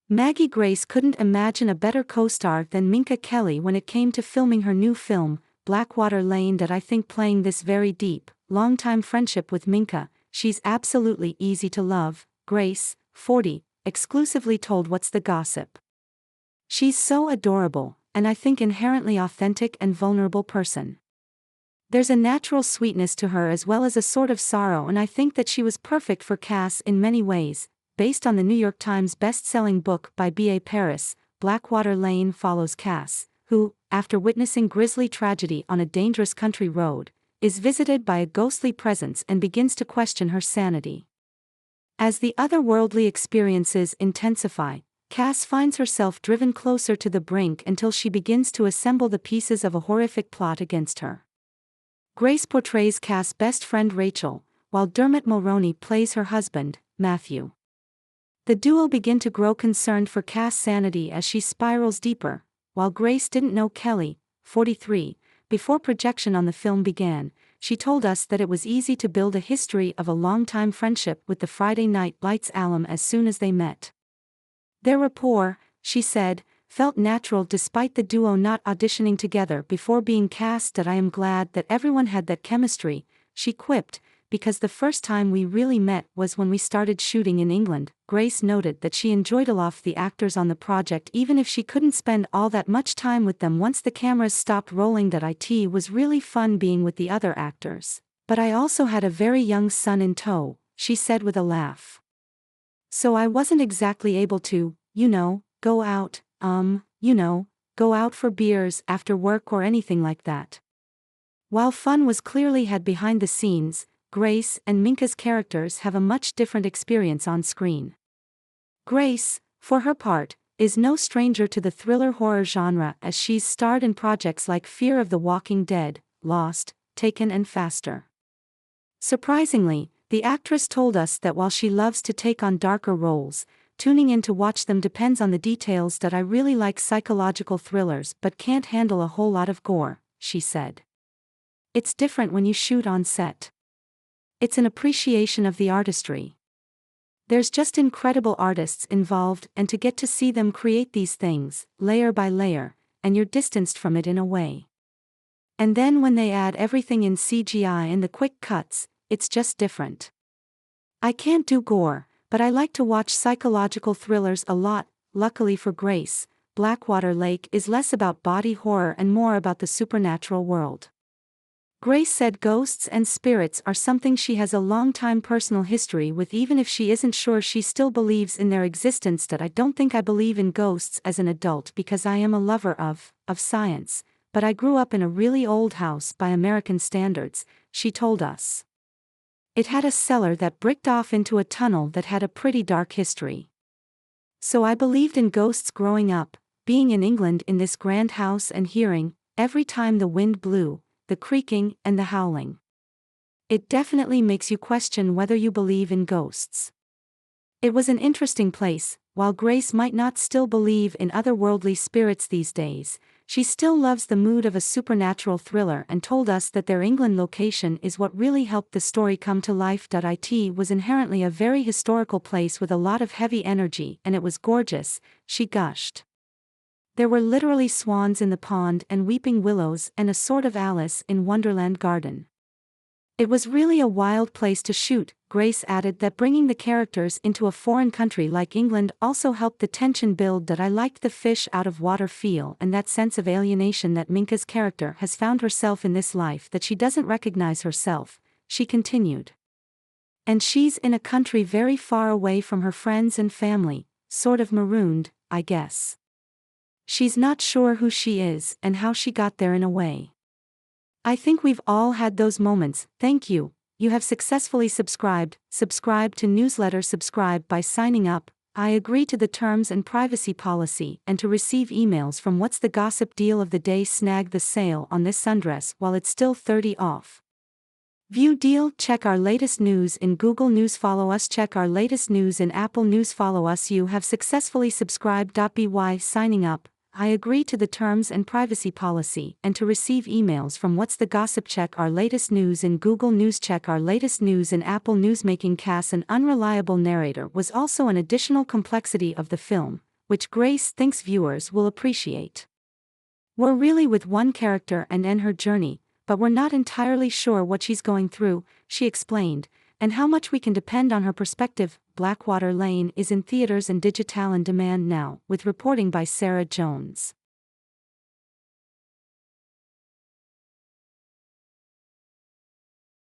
Maggie Grace couldn't imagine a better co-star than Minka Kelly when it came to filming her new film, Blackwater Lane. That I think playing this very deep, long-time friendship with Minka, she's absolutely easy to love, Grace, 40, exclusively told What's the Gossip. She's so adorable, and I think inherently authentic and vulnerable person. There's a natural sweetness to her as well as a sort of sorrow, and I think that she was perfect for Cass in many ways. Based on the New York Times best-selling book by B.A. Paris, Blackwater Lane follows Cass, who, after witnessing grisly tragedy on a dangerous country road, is visited by a ghostly presence and begins to question her sanity. As the otherworldly experiences intensify, Cass finds herself driven closer to the brink until she begins to assemble the pieces of a horrific plot against her. Grace portrays Cass' best friend Rachel, while Dermot Mulroney plays her husband, Matthew. The duo begin to grow concerned for Cass' sanity as she spirals deeper. While Grace didn't know Kelly, 43, before projection on the film began, she told us that it was easy to build a history of a long-time friendship with the Friday Night Lights alum as soon as they met. Their rapport, she said, felt natural despite the duo not auditioning together before being cast. That I am glad that everyone had that chemistry, she quipped, because the first time we really met was when we started shooting in England. Grace noted that she enjoyed a lot of the actors on the project even if she couldn't spend all that much time with them once the cameras stopped rolling. That it was really fun being with the other actors. But I also had a very young son in tow, she said with a laugh. So I wasn't exactly able to, go out, go out for beers after work or anything like that. While fun was clearly had behind the scenes, Grace and Minka's characters have a much different experience on screen. Grace, for her part, is no stranger to the thriller horror genre as she's starred in projects like Fear of the Walking Dead, Lost, Taken and Faster. Surprisingly, the actress told us that while she loves to take on darker roles, tuning in to watch them depends on the details. That I really like psychological thrillers but can't handle a whole lot of gore, she said. It's different when you shoot on set. It's an appreciation of the artistry. There's just incredible artists involved, and to get to see them create these things, layer by layer, and you're distanced from it in a way. And then when they add everything in CGI and the quick cuts, it's just different. I can't do gore, but I like to watch psychological thrillers a lot. Luckily for Grace, Blackwater Lake is less about body horror and more about the supernatural world. Grace said ghosts and spirits are something she has a long-time personal history with, even if she isn't sure she still believes in their existence. That I don't think I believe in ghosts as an adult because I am a lover of science, but I grew up in a really old house by American standards, she told us. It had a cellar that bricked off into a tunnel that had a pretty dark history. So I believed in ghosts growing up, being in England in this grand house and hearing, every time the wind blew, the creaking and the howling. It definitely makes you question whether you believe in ghosts. It was an interesting place. While Grace might not still believe in otherworldly spirits these days, she still loves the mood of a supernatural thriller and told us that their England location is what really helped the story come to life. It was inherently a very historical place with a lot of heavy energy, and it was gorgeous, she gushed. There were literally swans in the pond and weeping willows and a sort of Alice in Wonderland garden. It was really a wild place to shoot. Grace added that bringing the characters into a foreign country like England also helped the tension build. That I liked the fish out of water feel and that sense of alienation that Minka's character has found herself in this life, that she doesn't recognize herself, she continued. And she's in a country very far away from her friends and family, sort of marooned, I guess. She's not sure who she is and how she got there in a way. I think we've all had those moments. Thank you. You have successfully subscribed. Subscribe to newsletter. Subscribe by signing up. I agree to the terms and privacy policy and to receive emails from What's the Gossip deal of the day. Snag the sale on this sundress while it's still 30 off. View deal. Check our latest news in Google News. Follow us. Check our latest news in Apple News. Follow us. You have successfully subscribed. By signing up, I agree to the terms and privacy policy and to receive emails from What's the Gossip. Check our latest news in Google News. Check our latest news in Apple News. Making Cass an unreliable narrator was also an additional complexity of the film, which Grace thinks viewers will appreciate. We're really with one character and in her journey, but we're not entirely sure what she's going through, she explained, and how much we can depend on her perspective. Blackwater Lane is in theaters and digital on demand now, with reporting by Sarah Jones.